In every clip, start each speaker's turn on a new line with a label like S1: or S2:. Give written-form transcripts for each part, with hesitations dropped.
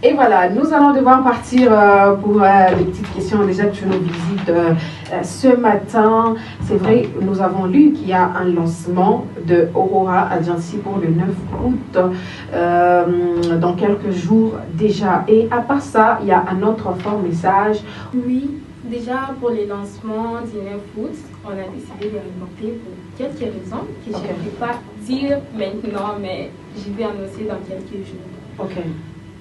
S1: Et voilà, nous allons devoir partir pour les petites questions déjà que tu nous visites ce matin. C'est vrai, nous avons lu qu'il y a un lancement de Aurora Agency pour le 9 août, dans quelques jours déjà. Et à part ça, il y a un autre fort message.
S2: Oui, déjà pour les lancements du 9 août, on a décidé de reporter pour quelques raisons que je ne vais pas dire maintenant, mais je vais annoncer dans quelques jours.
S1: Ok.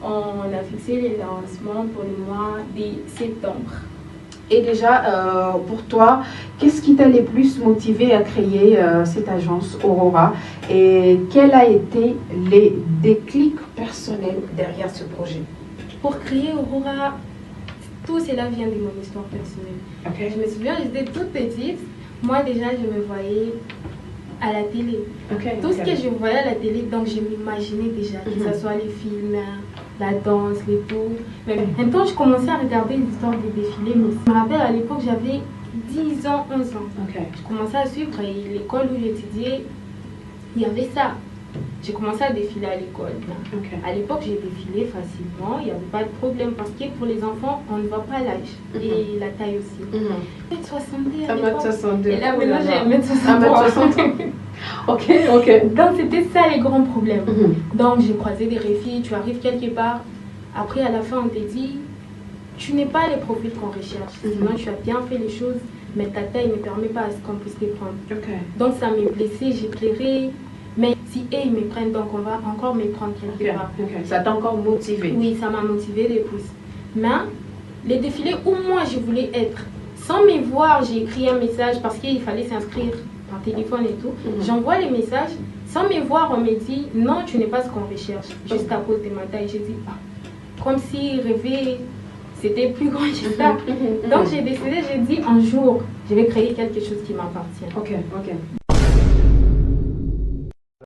S2: On a fixé les lancements pour le mois de septembre.
S1: Et déjà, pour toi, qu'est-ce qui t'a le plus motivé à créer cette agence Aurora et quels a été les déclics personnels derrière ce projet?
S2: Pour créer Aurora, tout cela vient de mon histoire personnelle.
S1: Okay.
S2: Je me souviens, j'étais toute petite. Moi déjà, je me voyais à la télé. Tout ce que je voyais à la télé, donc je m'imaginais déjà, que ce soit les films, la danse, les tout. Mais un temps, je commençais à regarder l'histoire des défilés. Mais je me rappelle, à l'époque, j'avais 10 ans, 11 ans. Je commençais à suivre et l'école où j'étudiais, il y avait ça. J'ai commencé à défiler à l'école. À l'époque, j'ai défilé facilement, il n'y avait pas de problème parce que pour les enfants, on ne voit pas l'âge et la taille aussi. 1m62 à l'époque.
S1: 1m62.
S2: Et là, maintenant, j'ai 1m63.
S1: Ok.
S2: Donc, c'était ça les grands problèmes. Donc, j'ai croisé des filles, tu arrives quelque part. Après, à la fin, on te dit, tu n'es pas les profils qu'on recherche. Sinon, tu as bien fait les choses, mais ta taille ne permet pas à ce qu'on puisse te prendre. Donc, ça m'a blessée, j'ai pleuré. Mais si eux ils me prennent, donc on va encore me prendre quelque part.
S1: Ça t'a encore motivé?
S2: Oui, ça m'a motivé de plus. Mais les défilés où moi je voulais être, sans me voir, j'ai écrit un message parce qu'il fallait s'inscrire par téléphone et tout. J'envoie les messages, sans me voir, on me dit non, tu n'es pas ce qu'on recherche, juste à cause de ma taille. J'ai dit comme si rêver c'était plus grand que ça. Donc j'ai décidé, j'ai dit un jour, je vais créer quelque chose qui m'appartient.
S1: Ok.